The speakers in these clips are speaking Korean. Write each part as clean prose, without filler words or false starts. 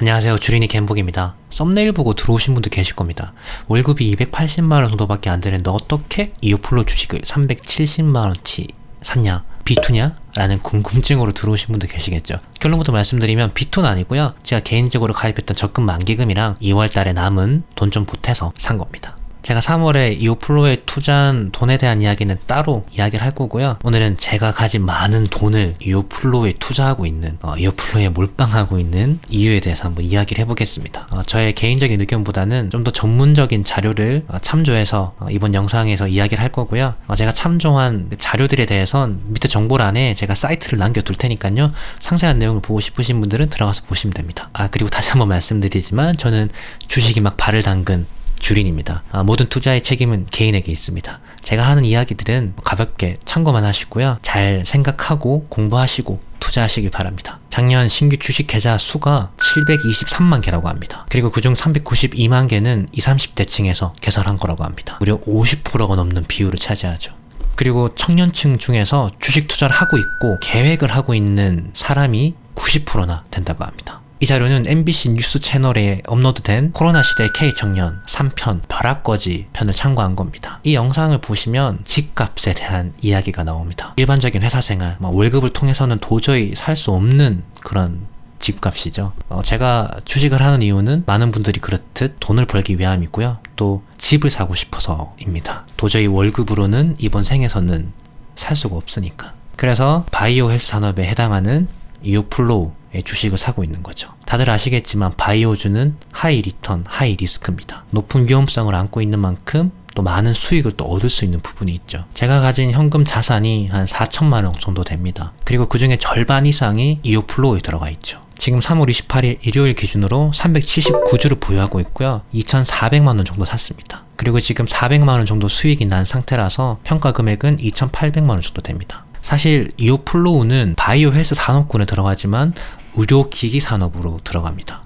안녕하세요. 주린이 갬복입니다. 썸네일 보고 들어오신 분도 계실 겁니다. 월급이 280만원 정도밖에 안 되는데 어떻게 이오플로 주식을 370만원치 샀냐? B2냐? 라는 궁금증으로 들어오신 분도 계시겠죠. 결론부터 말씀드리면 B2는 아니고요. 제가 개인적으로 가입했던 적금 만기금이랑 2월달에 남은 돈 좀 보태서 산 겁니다. 제가 3월에 이오플로에 투자한 돈에 대한 이야기는 따로 이야기를 할 거고요. 오늘은 제가 가진 많은 돈을 이오플로에 투자하고 있는, 이오플로에 몰빵하고 있는 이유에 대해서 한번 이야기를 해보겠습니다. 저의 개인적인 의견보다는 좀 더 전문적인 자료를 참조해서 이번 영상에서 이야기를 할 거고요. 제가 참조한 자료들에 대해선 밑에 정보란에 제가 사이트를 남겨둘 테니까요. 상세한 내용을 보고 싶으신 분들은 들어가서 보시면 됩니다. 그리고 다시 한번 말씀드리지만 저는 주식이 막 발을 담근 주린입니다. 모든 투자의 책임은 개인에게 있습니다. 제가 하는 이야기들은 가볍게 참고만 하시고요. 잘 생각하고 공부하시고 투자하시길 바랍니다. 작년 신규 주식 계좌 수가 723만 개라고 합니다. 그리고 그중 392만 개는 20, 30대 층에서 개설한 거라고 합니다. 무려 50%가 넘는 비율을 차지하죠. 그리고 청년층 중에서 주식 투자를 하고 있고 계획을 하고 있는 사람이 90%나 된다고 합니다. 이 자료는 MBC 뉴스 채널에 업로드된 코로나 시대 K청년 3편 벼락거지 편을 참고한 겁니다. 이 영상을 보시면 집값에 대한 이야기가 나옵니다. 일반적인 회사 생활, 월급을 통해서는 도저히 살 수 없는 그런 집값이죠. 제가 주식을 하는 이유는 많은 분들이 그렇듯 돈을 벌기 위함이고요. 또 집을 사고 싶어서입니다. 도저히 월급으로는 이번 생에서는 살 수가 없으니까. 그래서 바이오 헬스 산업에 해당하는 이오플로우의 주식을 사고 있는 거죠. 다들 아시겠지만 바이오주는 하이 리턴, 하이 리스크입니다. 높은 위험성을 안고 있는 만큼 또 많은 수익을 또 얻을 수 있는 부분이 있죠. 제가 가진 현금 자산이 한 4천만 원 정도 됩니다. 그리고 그 중에 절반 이상이 이오플로우에 들어가 있죠. 지금 3월 28일 일요일 기준으로 379주를 보유하고 있고요. 2,400만 원 정도 샀습니다. 그리고 지금 400만 원 정도 수익이 난 상태라서 평가 금액은 2,800만 원 정도 됩니다. 사실 이오플로우는 바이오 헬스 산업군에 들어가지만 의료기기 산업으로 들어갑니다.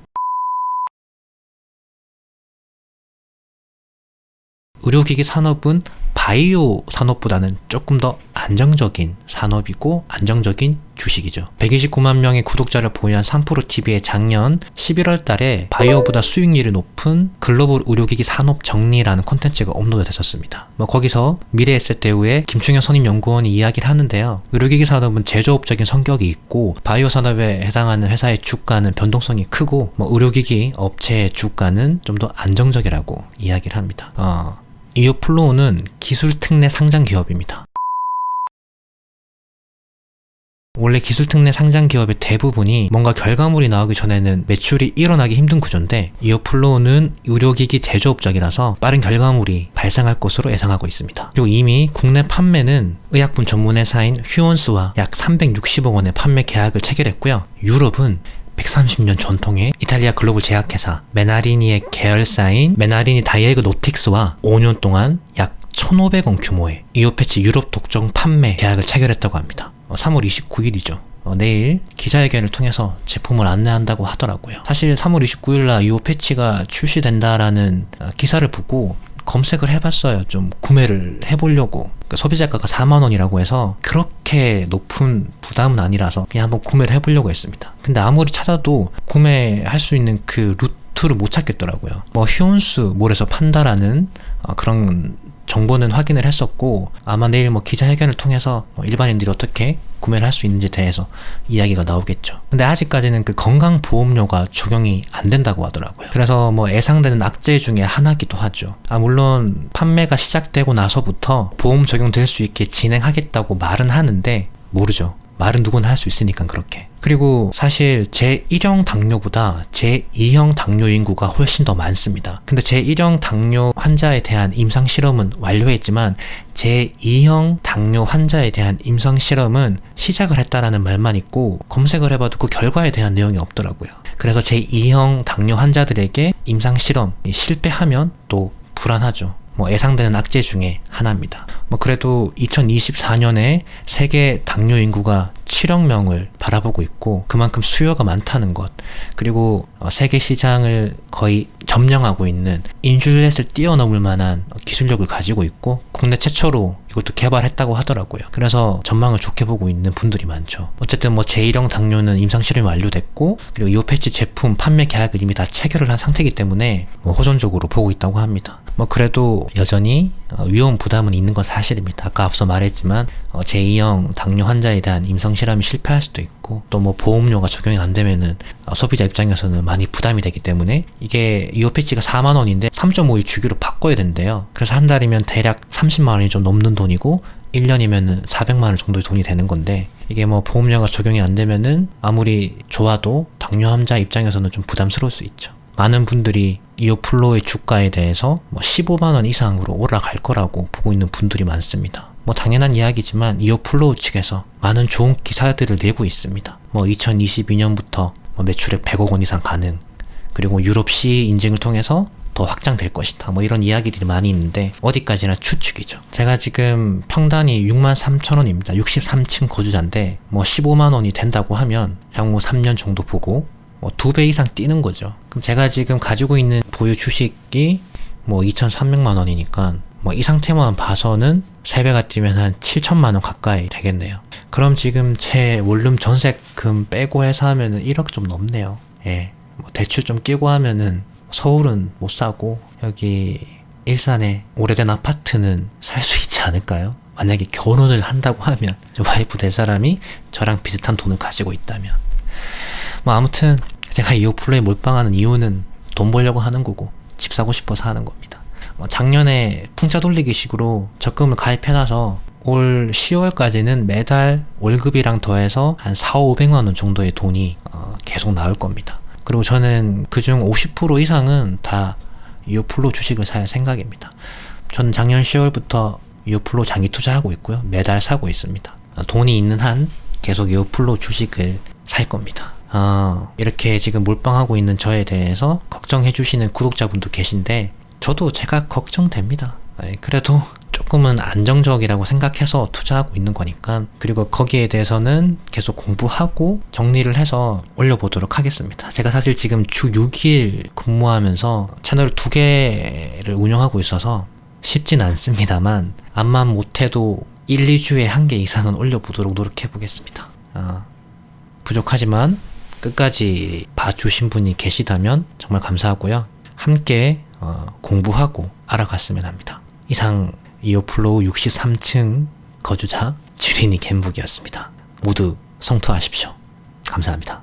의료기기 산업은 바이오 산업보다는 조금 더 안정적인 산업이고 안정적인 주식이죠. 129만 명의 구독자를 보유한 3프로TV의 작년 11월 달에 바이오보다 수익률이 높은 글로벌 의료기기 산업 정리라는 콘텐츠가 업로드 됐었습니다. 거기서 미래에셋대우의 김충현 선임연구원이 이야기를 하는데요. 의료기기 산업은 제조업적인 성격이 있고 바이오 산업에 해당하는 회사의 주가는 변동성이 크고 의료기기 업체의 주가는 좀 더 안정적이라고 이야기를 합니다. 이오플로우는 기술특례 상장 기업입니다. 원래 기술특례 상장 기업의 대부분이 뭔가 결과물이 나오기 전에는 매출이 일어나기 힘든 구조인데 이오플로우는 의료기기 제조업적이라서 빠른 결과물이 발생할 것으로 예상하고 있습니다. 그리고 이미 국내 판매는 의약품 전문회사인 휴원스와 약 360억 원의 판매 계약을 체결했고요. 유럽은 130년 전통의 이탈리아 글로벌 제약회사 메나리니의 계열사인 메나리니 다이에그노틱스와 5년 동안 약 1,500원 규모의 이오패치 유럽 독점 판매 계약을 체결했다고 합니다. 3월 29일이죠. 내일 기자회견을 통해서 제품을 안내한다고 하더라고요. 사실 3월 29일날 이오패치가 출시된다라는 기사를 보고 검색을 해봤어요. 좀 구매를 해보려고. 소비자가가 4만원이라고 해서 그렇게 높은 부담은 아니라서 그냥 한번 구매를 해보려고 했습니다. 근데 아무리 찾아도 구매할 수 있는 그 루트를 못 찾겠더라고요. 휴온스 몰에서 판다라는 그런 정보는 확인을 했었고 아마 내일 기자회견을 통해서 일반인들이 어떻게 구매를 할 수 있는지에 대해서 이야기가 나오겠죠. 근데 아직까지는 그 건강보험료가 적용이 안 된다고 하더라고요. 그래서 예상되는 악재 중에 하나기도 하죠. 물론 판매가 시작되고 나서부터 보험 적용될 수 있게 진행하겠다고 말은 하는데 모르죠. 말은 누구나 할 수 있으니까 그렇게. 그리고 사실 제1형 당뇨보다 제2형 당뇨 인구가 훨씬 더 많습니다. 근데 제1형 당뇨 환자에 대한 임상실험은 완료했지만 제2형 당뇨 환자에 대한 임상실험은 시작을 했다라는 말만 있고 검색을 해봐도 그 결과에 대한 내용이 없더라고요. 그래서 제2형 당뇨 환자들에게 임상실험이 실패하면 또 불안하죠. 예상되는 악재 중에 하나입니다. 뭐 그래도 2024년에 세계 당뇨 인구가 7억 명을 바라보고 있고 그만큼 수요가 많다는 것, 그리고 세계 시장을 거의 점령하고 있는 인슐렛을 뛰어넘을 만한 기술력을 가지고 있고 국내 최초로 이것도 개발했다고 하더라고요. 그래서 전망을 좋게 보고 있는 분들이 많죠. 어쨌든 뭐 제1형 당뇨는 임상 실험이 완료됐고 그리고 이오패치 제품 판매 계약을 이미 다 체결을 한 상태이기 때문에 뭐 호전적으로 보고 있다고 합니다. 뭐 그래도 여전히 위험 부담은 있는 건 사실입니다. 아까 앞서 말했지만 제2형 당뇨 환자에 대한 임상 실험이 실패할 수도 있고 또 뭐 보험료가 적용이 안 되면은 소비자 입장에서는 많이 부담이 되기 때문에 이게 이오패치가 4만 원인데 3.5일 주기로 바꿔야 된대요. 그래서 한 달이면 대략 30만 원이 좀 넘는 돈이고 1년이면은 400만 원 정도의 돈이 되는 건데 이게 뭐 보험료가 적용이 안 되면은 아무리 좋아도 당뇨 환자 입장에서는 좀 부담스러울 수 있죠. 많은 분들이 이오플로의 주가에 대해서 뭐 15만 원 이상으로 올라갈 거라고 보고 있는 분들이 많습니다. 뭐 당연한 이야기지만 이오플로우 측에서 많은 좋은 기사들을 내고 있습니다. 뭐 2022년부터 뭐 매출액 100억 원 이상 가능, 그리고 유럽 CE 인증을 통해서 더 확장될 것이다. 뭐 이런 이야기들이 많이 있는데 어디까지나 추측이죠. 제가 지금 평단이 63,000원입니다. 63층 거주자인데 뭐 15만 원이 된다고 하면 향후 3년 정도 보고 뭐 2배 이상 뛰는 거죠. 그럼 제가 지금 가지고 있는 보유 주식이 뭐 2,300만 원이니까 뭐 이 상태만 봐서는 3배가 뛰면 한 7천만 원 가까이 되겠네요. 그럼 지금 제 원룸 전세금 빼고 해서 하면은 1억 좀 넘네요. 예. 뭐 대출 좀 끼고 하면은 서울은 못 사고 여기 일산에 오래된 아파트는 살 수 있지 않을까요? 만약에 결혼을 한다고 하면 와이프 될 사람이 저랑 비슷한 돈을 가지고 있다면. 뭐 아무튼 제가 이오플로에 몰빵하는 이유는 돈 벌려고 하는 거고 집 사고 싶어서 하는 겁니다. 작년에 풍차 돌리기 식으로 적금을 가입해놔서 올 10월까지는 매달 월급이랑 더해서 한 4,500만 원 정도의 돈이 계속 나올 겁니다. 그리고 저는 그중 50% 이상은 다 이오플로 주식을 살 생각입니다. 저는 작년 10월부터 이오플로 장기 투자하고 있고요. 매달 사고 있습니다. 돈이 있는 한 계속 이오플로 주식을 살 겁니다. 이렇게 지금 몰빵하고 있는 저에 대해서 걱정해 주시는 구독자분도 계신데 저도 제가 걱정됩니다. 그래도 조금은 안정적이라고 생각해서 투자하고 있는 거니까. 그리고 거기에 대해서는 계속 공부하고 정리를 해서 올려보도록 하겠습니다. 제가 사실 지금 주 6일 근무하면서 채널 2개를 운영하고 있어서 쉽진 않습니다만 암만 못해도 1, 2주에 1개 이상은 올려보도록 노력해 보겠습니다. 부족하지만 끝까지 봐주신 분이 계시다면 정말 감사하고요. 함께 공부하고 알아갔으면 합니다. 이상 이오플로우 63층 거주자 주린이 갬북이었습니다. 모두 성투하십시오. 감사합니다.